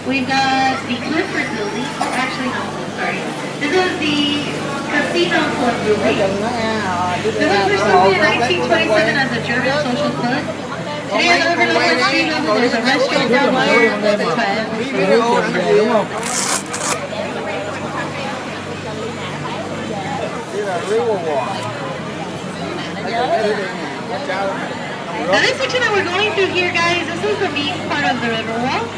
We've got the Clifford building. Oh, actually, no, sorry. This is the Casino Club building. This was first in 1927 as a German social club. Today on the overlook street level, there's a restaurant down here. That's why riverwalk. Now this section that we're going through here, guys, this is the main part of the Riverwalk.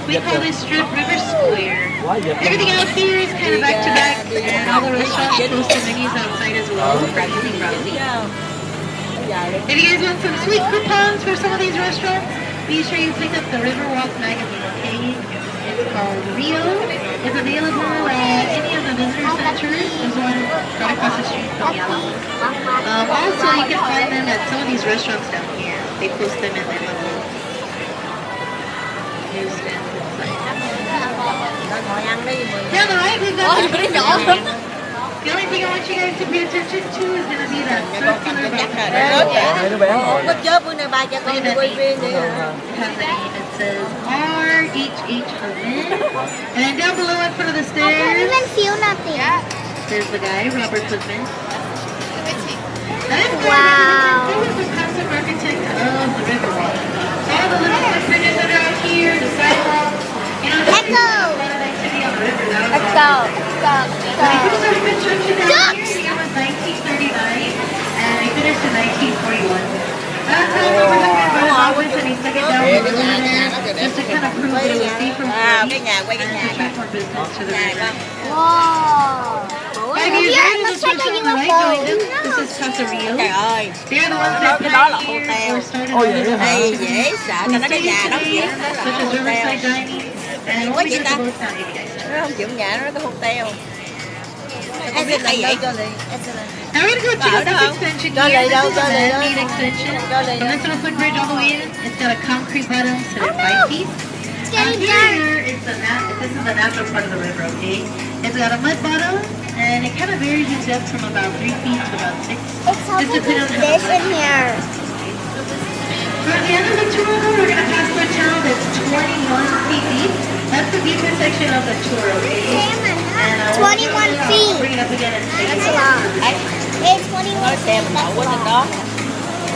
We call this strip River Square. Everything else here is kind of back to back, and all the restaurants close to menus outside as well for easy browsing. If you guys want some sweet coupons for some of these restaurants, be sure you pick up the Riverwalk magazine, okay? It's called Rio. It's available at any of the visitor centers. There's one right across the street from Yellow. Also, you can find them at some of these restaurants down here. They post them in their little newsstands inside. Down the right, we've got the only thing I want you guys to pay attention to is going to be that circular box. Mất chớp bữa nay ba cho con đi quay viên đi. It says RHH Oven. And then down below in front of the stairs, I can't even feel nothing. there's the guy, Robert Woodman. Wow. He was the concept architect of the Riverwalk. So all the little footbridges that are out here, the sidewalks, you know, Let's go. a lot of activity on the river. Let's go. They started construction down here, it was 1939, and they finished in 1941. That's how Robert Woodman brought his office and he took it down the road just to kind of prove that it was safer and to attract more business to the river. Whoa. 5 years Yeah, it later, looks this like a restaurant on the right UFO. joined them. This is Casa Rio. Trời ơi, They're the ones that cái đó là pioneered hotel. or started all this Đây innovation. dễ sợ We tao nói cái stay nhà nó today, vậy đó là such as hotel. riverside dining, and Ủa only vậy because ta? of both sound you guys. Nó không chịu nhà nó cái hotel. Em biết hay vậy cho Ly. Now we're going to go check out this extension Go here. Ly đâu, This is go a Ly man-made đâu. extension. Go Ly From đâu. this little footbridge all the way in, it's got a concrete bottom set of 5 feet. It's getting Here, it's this is the natural part of the river, okay? It's got a mud bottom, and it kind of varies in depth from about 3 feet to about 6. It's helping Just depending on with how fish the in here. Towards the end of the tour, we're going to pass through a channel that's 21 feet deep. That's the deepest section of the tour, okay? And, 21 feet. Bring it up again and take That's it. a lot. Đấy, It's 21 nói feet. xem mình That's đậu a qua trên lot. đó.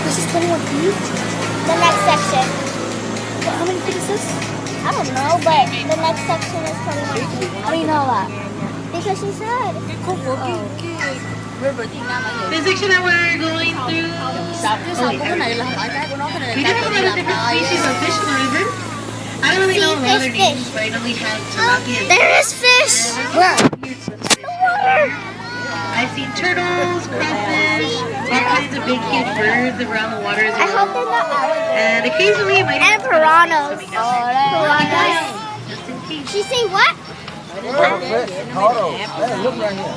This is 21 feet? The next section. How many feet is this? I don't know, but the next section is 21 feet. How do you know that? Because she said. Cái khúc của cái river Việt Nam ở The section that we're going through, Sọc cái sọc của cái này là không phải cái của nó, cái này we là do cái have tự a đi lot of làm different đời. species of fish in the river. I don't really know See, the other fish, names, fish. but I know we have Oh, tilapia. there is fish. Where? I've seen turtles, crawfish, all kinds of big, huge birds around the water as I hope well. they're not alligators. And occasionally you might And even find a piranhas. snake swimming down there. Piranhas. Just in case. She say what? Look right here.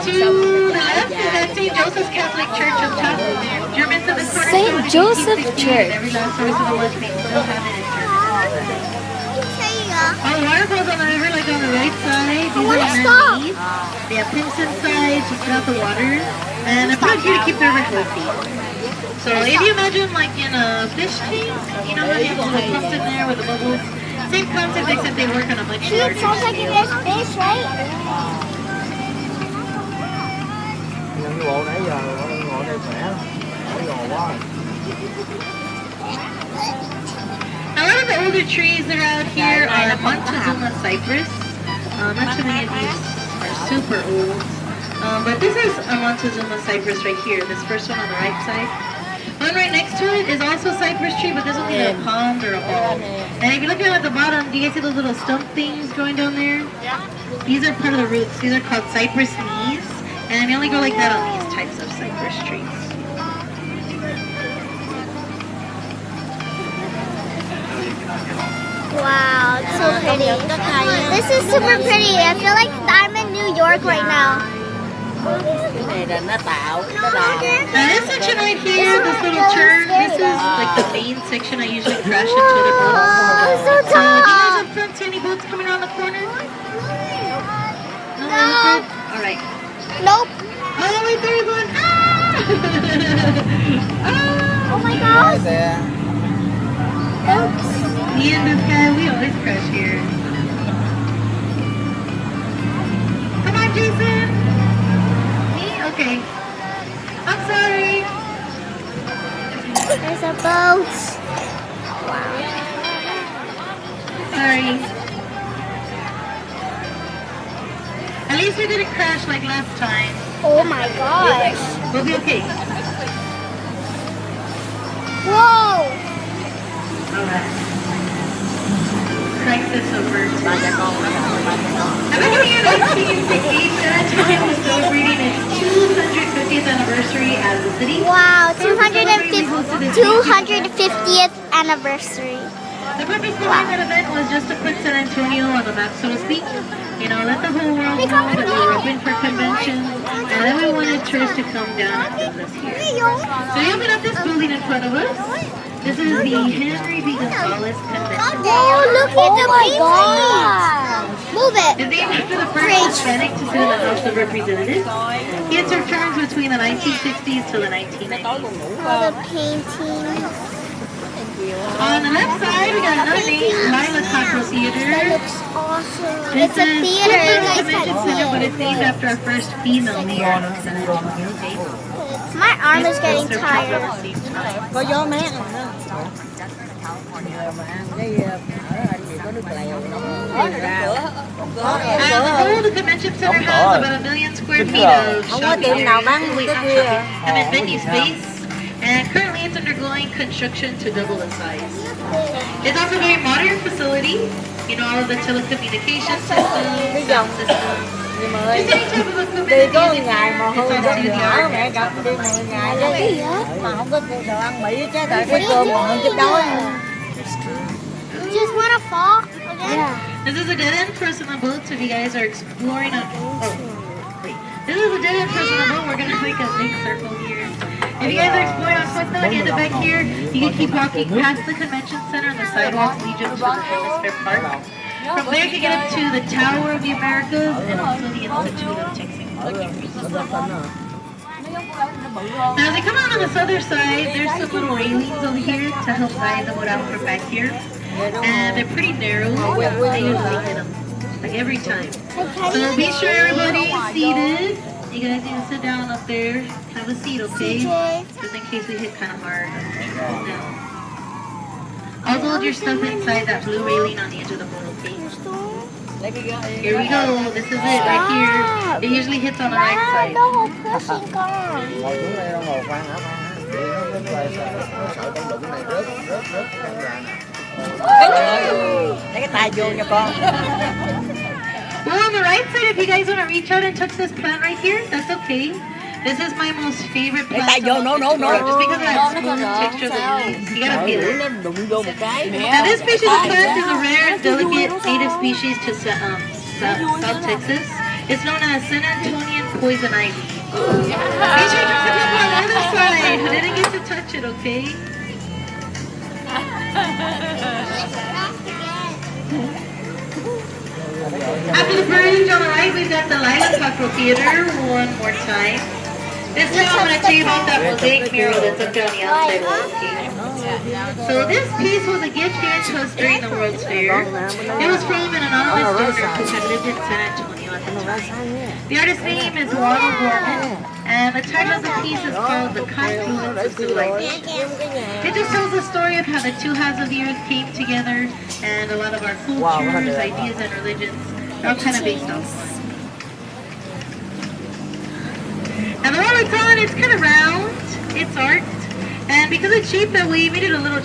To the left is that St. Joseph's Catholic Church up top. Germans in the corner. St. Joseph Church. Every last source of the West Main still have it in church. All the waterfalls on the river, like on the right side, these wanna are stop. underneath. They have pumps inside to put out the water, and I put it here to keep the river healthy. So if you imagine like in a fish tank, you know how they have little pumps in there with the bubbles? Same concept except they work on a much See, it larger sounds like scale. there's fish, right? Nhưng cái bộ nãy giờ ngồi đây khỏe lắm. Nãy ngồi quá. A lot of the older trees that are out here are Montezuma cypress. Not too many of these are super old. But this is a Montezuma cypress right here, this first one on the right side. One right next to it is also a cypress tree, but this will be a palm or a bulb. And if you look down at the bottom, do you guys see those little stump things growing down there? These are part of the roots. These are called cypress knees. And they only grow like that on these types of cypress trees. Wow, it's so pretty. This is super pretty. I feel like I'm in New York right now. Cái này là nó tạo, nó làm. Now this section right here, this little turn, this is like the main section I usually crash into the boats. Oh, so Do you guys tall. up front see any boats coming around the corner? No. Alright. Nope. Oh, wait, there is one. Ah! Oh my gosh. Xe. Oops. Me and this guy, we always crash here. okay. At least we didn't crash like last time. Oh my gosh. We'll be okay. Whoa. Alright. Crank this over. I'm looking at our team vacation. Today was celebrating its 250th anniversary as a city. Wow, 250th anniversary. The purpose behind that event was just to put San Antonio on the map, so to speak. You know, let the whole world know that we were open for conventions, and then we wanted tourists to come down and visit us here. So you open up this building in front of us. This is the Henry B. Gonzalez Convention. Oh, look at the painting. Move it. It's named after the first Hispanic to sit in the House of Representatives. He had served terms between the 1960s to the 1990s. All the paintings. On the left side, we got another name, Lila Cockrell Theater. That looks awesome. It's It's a theater. You guys convention can center, but see it's named after our first female mayor. it. My arm is getting tired. Có gió mát rồi đó. Cái ở anh gì có nước lèo nóng ra. As a whole, the convention center has about 1 million square feet of Không có shopping tiệm nào bán area, cái kia. I mean venue space, and currently it's undergoing construction to double the size. It's also a very modern facility. You know, all of the telecommunication systems, sound systems. Nhưng mà ơi, Just any type of equipment đi có that một you ngày mà need, hư it's đó all nhỏ state-of-the-art. mẹ gặp đi 10 ngày đó mà không có đồ ăn Mỹ chứ tại cái cơm mà không chút đói. You just want to fall again? This is a dead end for us in the boat, so if you guys are exploring on... Oh, wait. This is a dead end for us in the boat. We're going to make a big circle here. If you guys are exploring on foot, though, and you end up back here, you can keep walking past the convention center and the sidewalks lead you to the Hemisphere Park. From there, you can get up to the Tower of the Americas and also the Institute of Technology. Now, as they come out on this other side, there's some little railings over here to help guide the boat out from back here. And they're pretty narrow. I usually hit them, like every time. So be sure everybody's seated. You guys need to sit down up there. Have a seat, okay? Just in case we hit kind of hard. Now, also hold your stuff inside that blue railing on the edge of the boat, okay? Here we go. This is it right here. It usually hits on the right side. No, pushing on. Ngồi xuống đây đâu ngồi khoan hả khoan nó sợ con đụng này rớt ra nè. Lấy cái tay vô cho con. Well, on the right side, if you guys want to reach out and touch this plant right here, that's okay. This is my most favorite plant. Tay vô, no. Just because of that smooth texture of the leaves. You gotta feel it. Nó đụng vô một cái. Now, this species of plant is a rare and delicate native species to South Texas. It's known as San Antonian poison ivy. Be sure to put it on the other side. I didn't get to touch it, okay? After the bridge on the right, we've got the Lila Cockrell Theater one more time. This time I'm going to tell you about that mosaic mural that's up there on the outside wall, okay? So this piece was a gift given to us during the World's Fair. It was from an anonymous donor who had lived in San Antonio at the time. The artist's name is Waddle Gorman, and the title of the piece is called The Confluence of Civilization. It just tells the story of how the two halves of the earth came together, and a lot of our cultures, ideas, and religions are all kind of based on one. And the wall it's on, it's kind of round, it's arced, and because it's cheap that we made it a little